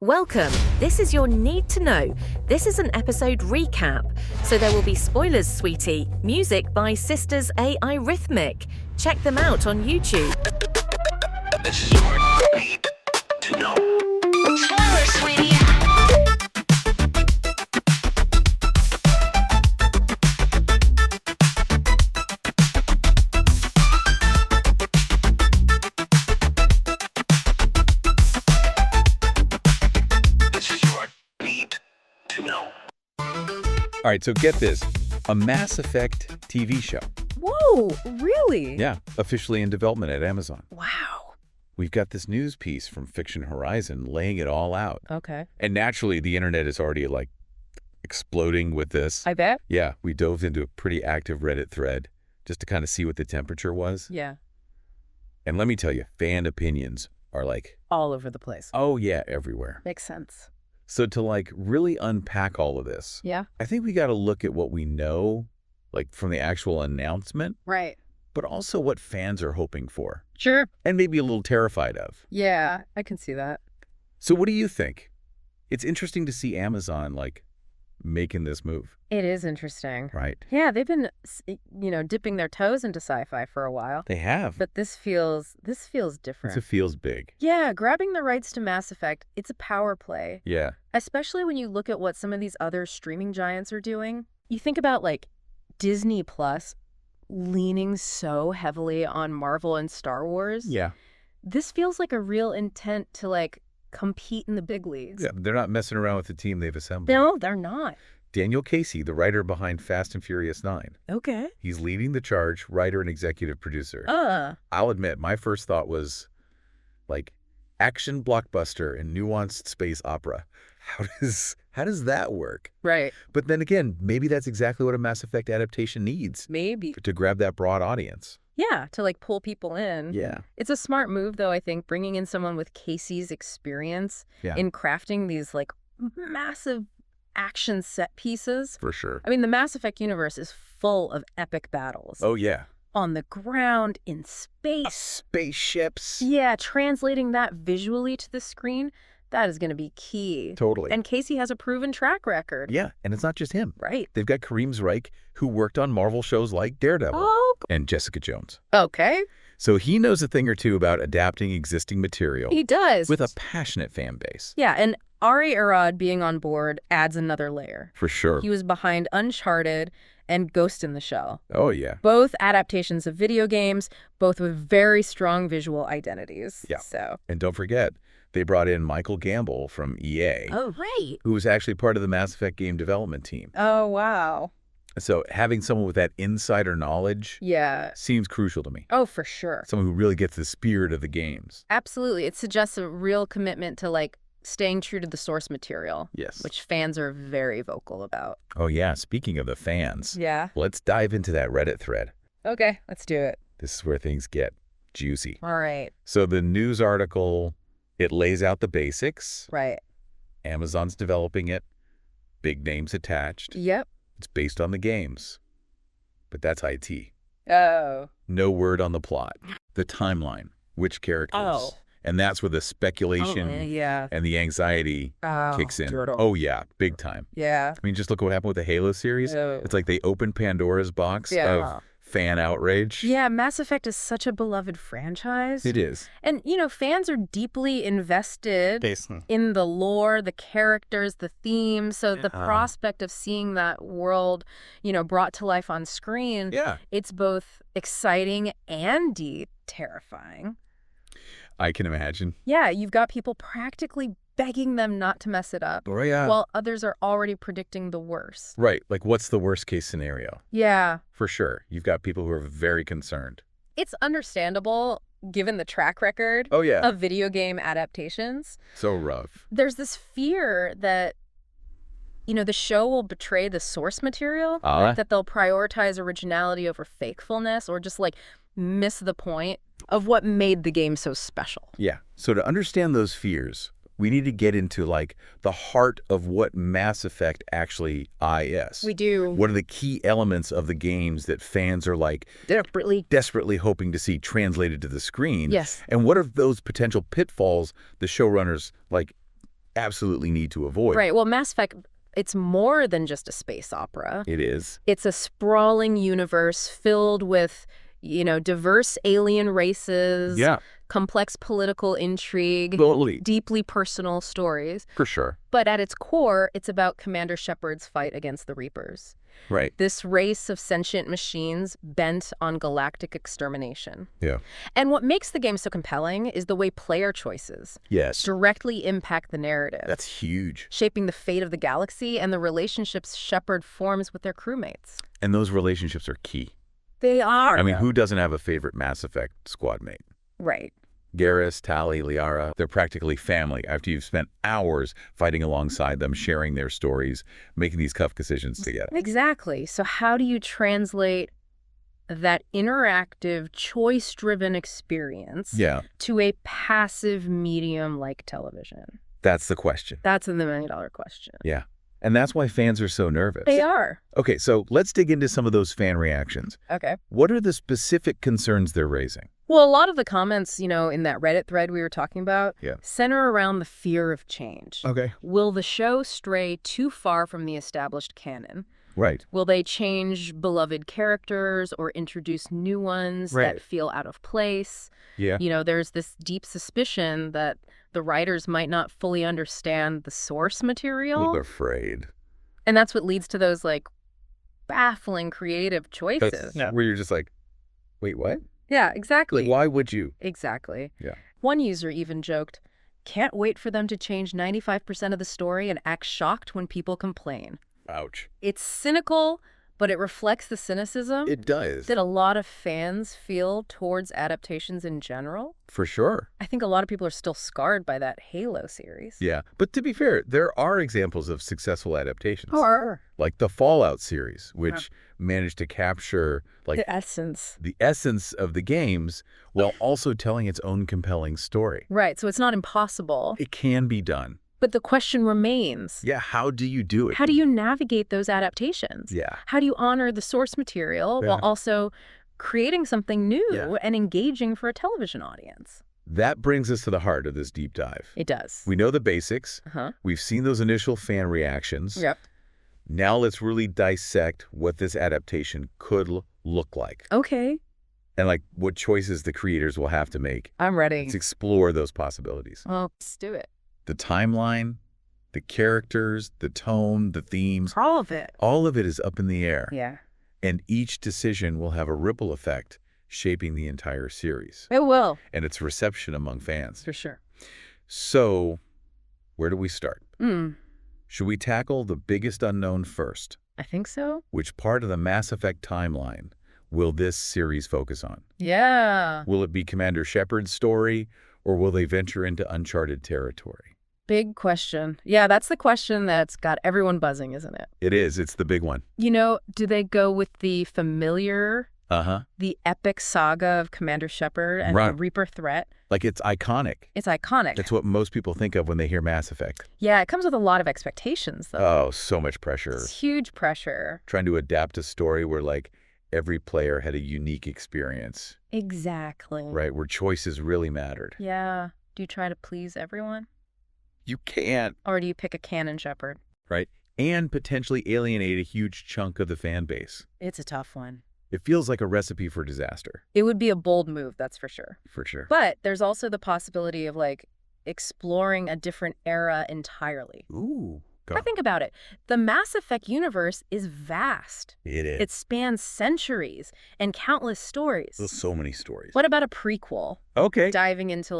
Welcome. This is your Need to Know. This is an episode recap. So there will be spoilers, sweetie. Music by Sisters AI Rhythmic. Check them out on YouTube. This is your Need to Know. Spoiler, sweetie. This is your Need to Know. All right, so get this. A Mass Effect TV show. Whoa, really? Yeah, officially in development at Amazon. Wow. We've got this news piece from Fiction Horizon laying it all out. Okay. And naturally, the internet is already like exploding with this. I bet. Yeah, we dove into a pretty active Reddit thread just to kind of see what the temperature was. Yeah. And let me tell you, fan opinions are like, All over the place. oh yeah, everywhere. Makes sense. So to like really unpack all of this, Yeah. I think we got to look at what we know, like from the actual announcement, Right. but also what fans are hoping for Sure. and maybe a little terrified of. Yeah, I can see that. So what do you think? It's interesting to see Amazon like making this move, It is interesting. right? Yeah, they've been, dipping their toes into sci-fi for a while. They have. But this feels different. It feels big. Yeah, grabbing the rights to Mass Effect, it's a power play. Yeah. Especially when you look at what some of these other streaming giants are doing. You think about like Disney Plus leaning so heavily on Marvel and Star Wars. Yeah. This feels like a real intent to like compete in the big leagues. Yeah. They're not messing around with the team they've assembled. No, they're not. Daniel Casey, the writer behind Fast and Furious 9. Okay. He's leading the charge, writer and executive producer. I'll admit, my first thought was like action blockbuster and nuanced space opera. How does that work? Right. But then again, maybe that's exactly what a Mass Effect adaptation needs Maybe. to grab that broad audience. Yeah, to like pull people in. Yeah. It's a smart move though, I think, bringing in someone with Casey's experience Yeah. in crafting these like massive action set pieces. For sure. I mean, the Mass Effect universe is full of epic battles. Oh, yeah. On the ground, in space. Spaceships. Yeah, translating that visually to the screen, that is going to be key. Totally. And Casey has a proven track record. Yeah, and it's not just him. Right. They've got Kareem Zreik, who worked on Marvel shows like Daredevil Oh, and Jessica Jones. okay. So he knows a thing or two about adapting existing material He does. with a passionate fan base. Yeah, and Ari Arad being on board adds another layer. For sure. He was behind Uncharted and Ghost in the Shell. Oh, yeah. Both adaptations of video games, both with very strong visual identities. Yeah. So. And don't forget, they brought in Michael Gamble from EA, Oh, right. who was actually part of the Mass Effect game development team. Oh, wow. So having someone with that insider knowledge Yeah. seems crucial to me. Oh, for sure. Someone who really gets the spirit of the games. Absolutely. It suggests a real commitment to like staying true to the source material. Yes. Which fans are very vocal about. Oh, yeah. Speaking of the fans, Yeah. let's dive into that Reddit thread. Okay, let's do it. This is where things get juicy. All right. So the news article, it lays out the basics. Right. Amazon's developing it. Big names attached. Yep. It's based on the games. But that's IT. Oh. No word on the plot. The timeline. Which characters. Oh. And that's where the speculation Yeah. and the anxiety Oh. kicks in. brutal. Oh, yeah. Big time. Yeah. I mean, just look at what happened with the Halo series. Oh. It's like they opened Pandora's box Yeah. of fan outrage. Yeah, Mass Effect is such a beloved franchise. It is. And, fans are deeply invested in the lore, the characters, the themes. So the prospect of seeing that world, brought to life on screen, Yeah. it's both exciting and terrifying. I can imagine. Yeah, you've got people practically begging them not to mess it up, Oh, yeah. while others are already predicting the worst. Right. Like, what's the worst case scenario? Yeah, For sure. You've got people who are very concerned. it's understandable given the track record Oh, yeah. of video game adaptations. So rough. There's this fear that, the show will betray the source material, Ah. that they'll prioritize originality over faithfulness, or just like miss the point of what made the game so special. Yeah. So to understand those fears, we need to get into like the heart of what Mass Effect actually is. We do. What are the key elements of the games that fans are like Desperately. hoping to see translated to the screen? Yes. And what are those potential pitfalls the showrunners like absolutely need to avoid. Right. Well, Mass Effect, it's more than just a space opera. It is. It's a sprawling universe filled with, diverse alien races, complex political intrigue, Totally. deeply personal stories. For sure. But at its core, it's about Commander Shepard's fight against the Reapers. Right. This race of sentient machines bent on galactic extermination. Yeah. And what makes the game so compelling is the way player choices directly impact the narrative. That's huge. Shaping the fate of the galaxy and the relationships Shepard forms with their crewmates. And those relationships are key. They are. I mean, who doesn't have a favorite Mass Effect squad mate? Right. Garrus, Tali, Liara, they're practically family after you've spent hours fighting alongside them, sharing their stories, making these tough decisions together. Exactly. So how do you translate that interactive, choice-driven experience to a passive medium like television? That's the question. That's the million-dollar question. Yeah. And that's why fans are so nervous. They are. Okay, so let's dig into some of those fan reactions. Okay. What are the specific concerns they're raising? Well, a lot of the comments, in that Reddit thread we were talking about, center around the fear of change. Okay. Will the show stray too far from the established canon? Right. Will they change beloved characters or introduce new ones that feel out of place? Yeah. There's this deep suspicion that the writers might not fully understand the source material. We're afraid. And that's what leads to those, baffling creative choices. Where you're just like, wait, what? Yeah, exactly. Like, why would you? Exactly. Yeah. One user even joked, can't wait for them to change 95% of the story and act shocked when people complain. Ouch. It's cynical, but it reflects the cynicism It does. that a lot of fans feel towards adaptations in general. For sure. I think a lot of people are still scarred by that Halo series. Yeah. But to be fair, there are examples of successful adaptations. Or Like the Fallout series, which managed to capture the essence. the essence of the games while also telling its own compelling story. Right, so it's not impossible. It can be done. But the question remains. Yeah, how do you do it? How do you navigate those adaptations? Yeah. How do you honor the source material while also creating something new and engaging for a television audience? That brings us to the heart of this deep dive. It does. We know the basics. We've seen those initial fan reactions. Yep. Now let's really dissect what this adaptation could look like. Okay. And what choices the creators will have to make. I'm ready. Let's explore those possibilities. Well, let's do it. The timeline, the characters, the tone, the themes. All of it. All of it is up in the air. Yeah. And each decision will have a ripple effect shaping the entire series. It will. And its reception among fans. For sure. So, where do we start? Should we tackle the biggest unknown first? I think so. Which part of the Mass Effect timeline will this series focus on? Yeah. Will it be Commander Shepard's story, or will they venture into uncharted territory? Big question. Yeah, that's the question that's got everyone buzzing, isn't it? It is. It's the big one. Do they go with the familiar, the epic saga of Commander Shepard and the Reaper threat? It's iconic. It's iconic. That's what most people think of when they hear Mass Effect. Yeah, it comes with a lot of expectations, though. Oh, so much pressure. It's huge pressure. Trying to adapt a story where, every player had a unique experience. Exactly. Right, where choices really mattered. Yeah. Do you try to please everyone? You can't. Or do you pick a canon Shepard? Right, and potentially alienate a huge chunk of the fan base. It's a tough one. It feels like a recipe for disaster. It would be a bold move, that's for sure. For sure. But there's also the possibility of, exploring a different era entirely. Ooh. Go. I think about it. The Mass Effect universe is vast. It is. It spans centuries and countless stories. There's so many stories. What about a prequel? Okay. Diving into,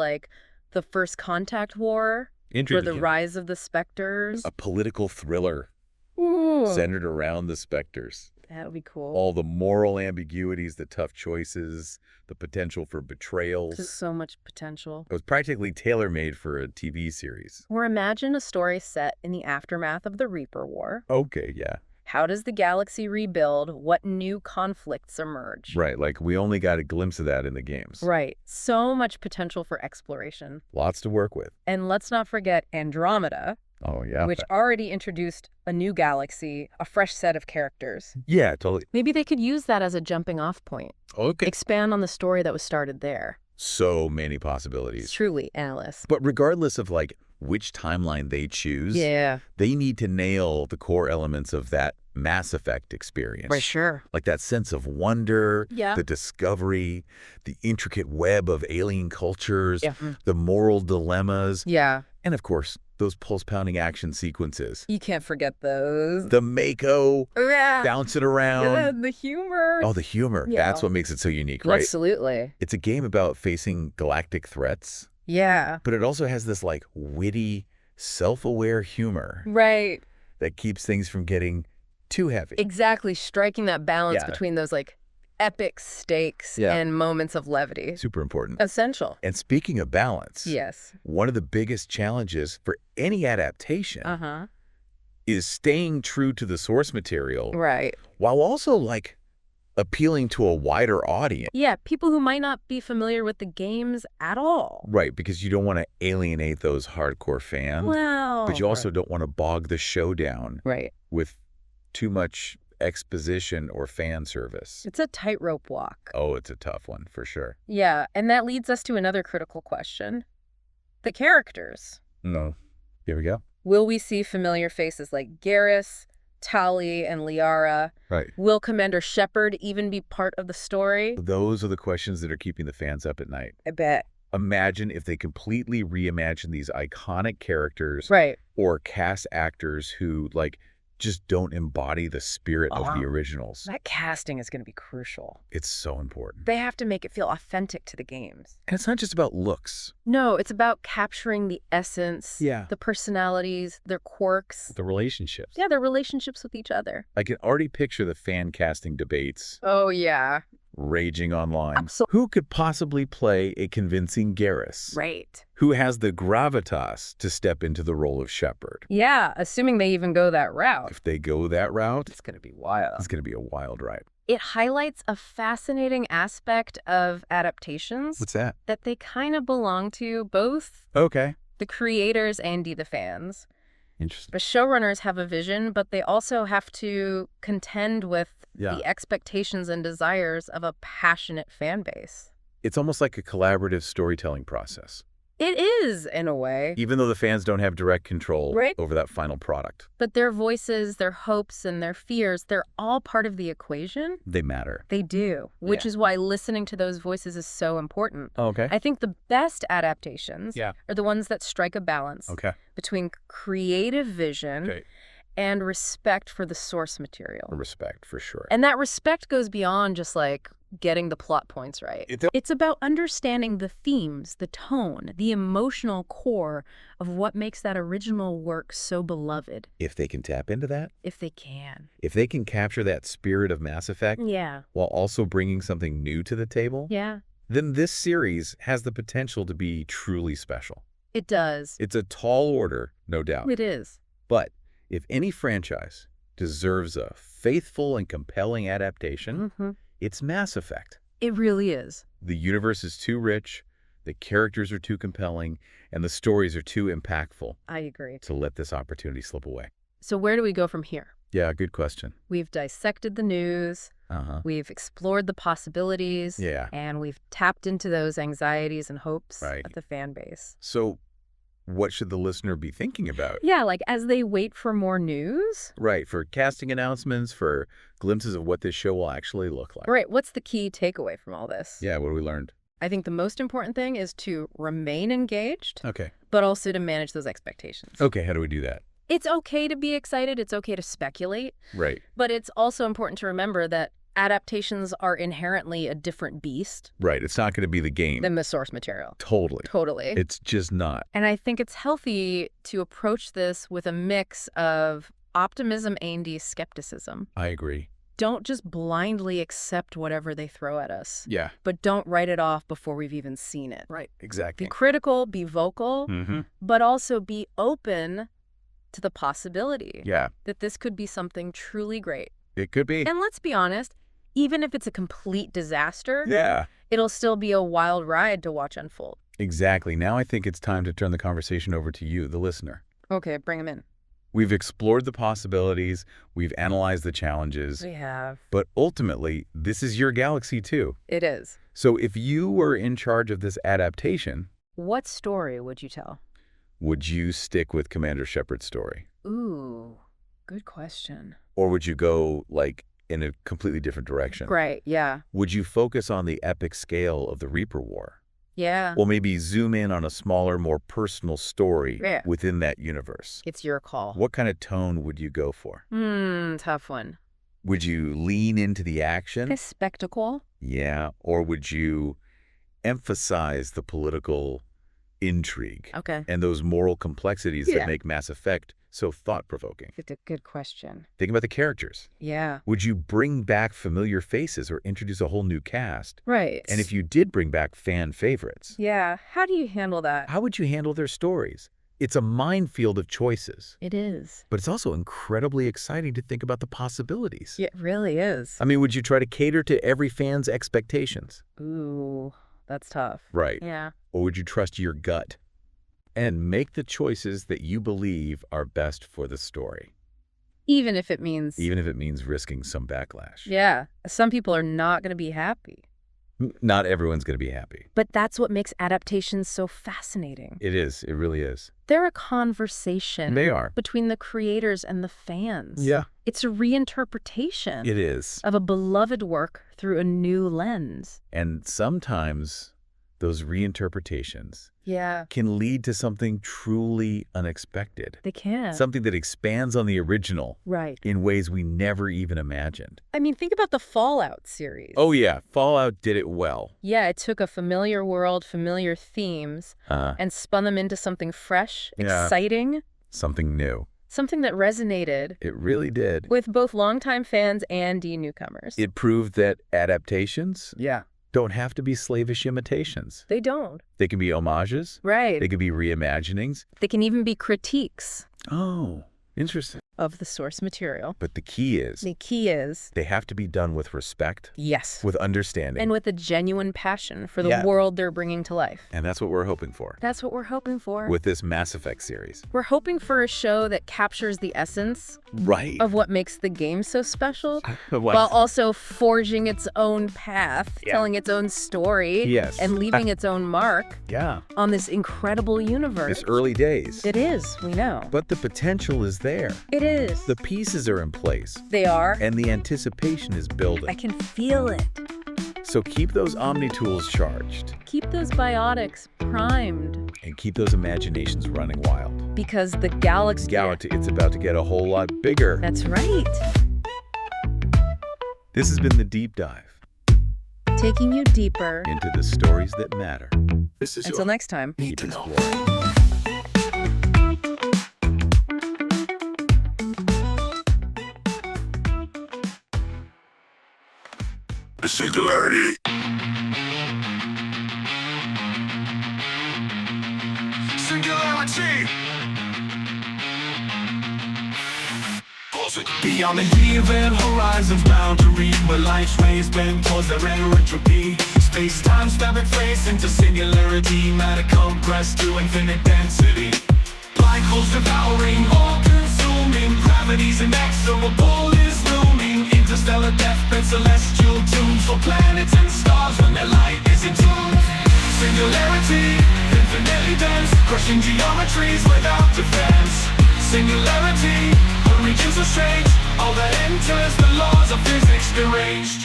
the First Contact War or the rise of the Spectres? A political thriller centered around the Spectres. That would be cool. All the moral ambiguities, the tough choices, the potential for betrayals. Just so much potential. It was practically tailor-made for a TV series. Or imagine a story set in the aftermath of the Reaper War. Okay, yeah. How does the galaxy rebuild? What new conflicts emerge? Right, we only got a glimpse of that in the games. Right. So much potential for exploration. Lots to work with. And let's not forget Andromeda. Oh, yeah. Which already introduced a new galaxy, a fresh set of characters. Yeah, totally. Maybe they could use that as a jumping off point. Okay. Expand on the story that was started there. So many possibilities. Truly, Alice. But regardless of which timeline they choose. Yeah. They need to nail the core elements of that Mass Effect experience. For sure. Like that sense of wonder, Yeah. the discovery, the intricate web of alien cultures, Yeah. the moral dilemmas, Yeah. and of course, those pulse-pounding action sequences. You can't forget those. The Mako Yeah. bouncing around. Yeah, the humor. Oh, the humor. Yeah. That's what makes it so unique, right? Absolutely. It's a game about facing galactic threats, Yeah. but it also has this like witty, self-aware humor Right. that keeps things from getting too heavy. Exactly. Striking that balance Yeah. between those like epic stakes Yeah. and moments of levity. Super important. Essential. And speaking of balance, Yes. one of the biggest challenges for any adaptation Uh-huh. is staying true to the source material Right. while also like appealing to a wider audience. Yeah, people who might not be familiar with the games at all. Right, because you don't want to alienate those hardcore fans, Well. but you also don't want to bog the show down Right. with too much exposition or fan service. It's a tightrope walk. Oh, it's a tough one for sure. Yeah, and that leads us to another critical question. The characters. No. Here we go. Will we see familiar faces like Garrus, Tali, and Liara? Right. Will Commander Shepard even be part of the story? Those are the questions that are keeping the fans up at night. I bet. Imagine if they completely reimagine these iconic characters Right. or cast actors who like just don't embody the spirit of Uh-huh. the originals. That casting is going to be crucial. It's so important. They have to make it feel authentic to the games. And it's not just about looks. No, it's about capturing the essence, Yeah. the personalities, their quirks. The relationships. Yeah, their relationships with each other. I can already picture the fan casting debates Oh, yeah. raging online. Absolutely. Who could possibly play a convincing Garrus? Right. Who has the gravitas to step into the role of Shepard? Yeah, assuming they even go that route. If they go that route, It's going to be wild. it's going to be a wild ride. It highlights a fascinating aspect of adaptations What's that? that they kind of belong to both Okay. the creators and the fans. Interesting. The showrunners have a vision, but they also have to contend with Yeah. the expectations and desires of a passionate fan base. It's almost like a collaborative storytelling process, It is, in a way. even though the fans don't have direct control Right. over that final product. But their voices, their hopes, and their fears, they're all part of the equation. They matter. They do, which Yeah. is why listening to those voices is so important. Okay. I think the best adaptations Yeah. are the ones that strike a balance Okay. between creative vision Okay. and respect for the source material. Respect, for sure. And that respect goes beyond just like getting the plot points right. It's about understanding the themes, the tone, the emotional core of what makes that original work so beloved, If they can tap into that, if they can. if they can capture that spirit of Mass Effect Yeah. while also bringing something new to the table, Yeah. then this series has the potential to be truly special. It does. It's a tall order, no doubt. It is. But if any franchise deserves a faithful and compelling adaptation, Mm-hmm. it's Mass Effect. It really is. The universe is too rich, the characters are too compelling, and the stories are too impactful I agree. to let this opportunity slip away. So where do we go from here? Yeah, good question. We've dissected the news, Uh-huh. we've explored the possibilities, Yeah. and we've tapped into those anxieties and hopes Right. of the fan base. So what should the listener be thinking about? Yeah, like as they wait for more news. Right, for casting announcements, for glimpses of what this show will actually look like. Right, what's the key takeaway from all this? Yeah, what have we learned? I think the most important thing is to remain engaged, Okay. but also to manage those expectations. Okay, how do we do that? It's okay to be excited, it's okay to speculate, Right. but it's also important to remember that adaptations are inherently a different beast Right, it's not going to be the game. than the source material. Totally. Totally. It's just not. And I think it's healthy to approach this with a mix of optimism and skepticism. I agree. Don't just blindly accept whatever they throw at us, Yeah. but don't write it off before we've even seen it. Right. Be Exactly. critical, be vocal, Mm-hmm. but also be open to the possibility Yeah, that this could be something truly great. it could be. And let's be honest, even if it's a complete disaster, Yeah. it'll still be a wild ride to watch unfold. Exactly. Now I think it's time to turn the conversation over to you, the listener. Okay, bring them in. We've explored the possibilities, we've analyzed the challenges, We have. but ultimately, this is your galaxy too. It is. So if you were in charge of this adaptation, What story would you tell? would you stick with Commander Shepard's story? Ooh, good question. Or would you go, like, in a completely different direction? Right, yeah. Would you focus on the epic scale of the Reaper War? Yeah. Or maybe zoom in on a smaller, more personal story Yeah. within that universe? It's your call. What kind of tone would you go for? Tough one. Would you lean into the action? A spectacle? Yeah. Or would you emphasize the political intrigue Okay. and those moral complexities Yeah. that make Mass Effect so thought-provoking? It's a good question. Think about the characters. Yeah. Would you bring back familiar faces or introduce a whole new cast? Right. And if you did bring back fan favorites, Yeah, how do you handle that? how would you handle their stories? It's a minefield of choices, It is. but it's also incredibly exciting to think about the possibilities. It really is. I mean, would you try to cater to every fan's expectations? Ooh, that's tough. Right. Yeah. Or would you trust your gut and make the choices that you believe are best for the story, Even if it means... even if it means risking some backlash? Yeah. Some people are not going to be happy. Not everyone's going to be happy. But that's what makes adaptations so fascinating. It is. It really is. They're a conversation They are. between the creators and the fans. Yeah. It's a reinterpretation It is. of a beloved work through a new lens. And sometimes those reinterpretations Yeah, can lead to something truly unexpected. they can. Something that expands on the original Right. in ways we never even imagined. I mean, think about the Fallout series. Oh yeah, Fallout did it well. Yeah, it took a familiar world, familiar themes, and spun them into something fresh, Yeah. exciting, Something new. something that resonated It really did. with both longtime fans and newcomers. It proved that adaptations Yeah. don't have to be slavish imitations. They don't. They can be homages. Right. They can be reimaginings. They can even be critiques Oh, interesting. of the source material. But the key is The key is, they have to be done with respect, yes, with understanding. and with a genuine passion for the Yeah. world they're bringing to life. And that's what we're hoping for That's what we're hoping for. with this Mass Effect series. We're hoping for a show that captures the essence Right. of what makes the game so special, What? while also forging its own path, Yeah. telling its own story, Yes. and leaving its own mark Yeah. on this incredible universe. It's early days. It is, we know. But the potential is there. It is. The pieces are in place. They are. And the anticipation is building. I can feel it. So keep those Omni tools charged Keep those biotics primed, and keep those imaginations running wild. because the galaxy... It's about to get a whole lot bigger. That's right. This has been The Deep Dive Taking you deeper. into the stories that matter. This is Until your next time. need to Keep know. exploring. The singularity. Singularity. Pulse it. Beyond the given horizons, boundary where life's ways bend towards their entropy. Space-time's fabric fades into singularity. Matter compressed to infinite density. Black holes devouring, all-consuming. Gravity's inexorable is looming. Interstellar deathbed, celestial tombs for planets and stars when their light is in tune. Singularity, infinitely dense, crushing geometries without defense. Singularity, her regions are strange. All that enters the laws of physics deranged.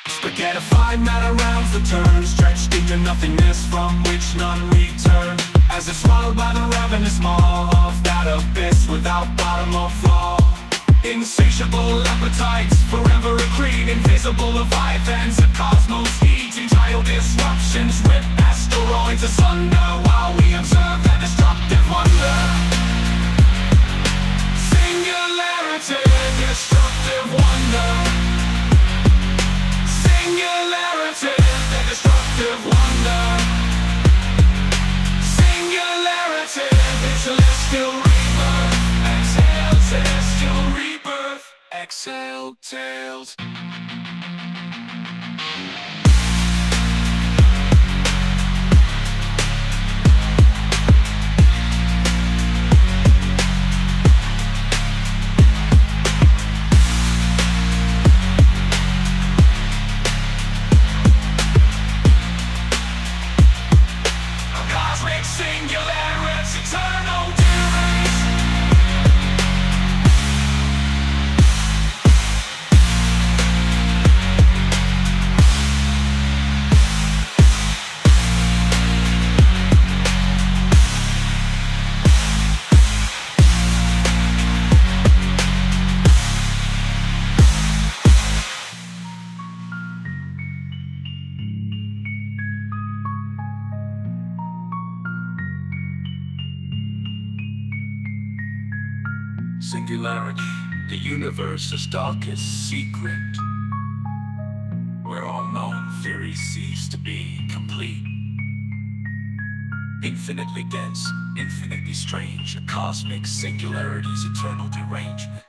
Spaghettified matter rounds the turn, stretched into nothingness from which none return. As if swallowed by the ravenous maw of that abyss without bottom or flaw. Insatiable appetites, forever accrete. Invisible leviathans, the cosmos eating tidal disruptions. Rip asteroids asunder while we observe their destructive wonder. Singularity, destructive wonder. Singularity, the destructive wonder. Singularity, the celestial rebirth. Exhale, celestial rebirth. Exhale, tales. Singularity, the universe's darkest secret, where all known theories cease to be complete. Infinitely dense, infinitely strange, a cosmic singularity's eternal derangement.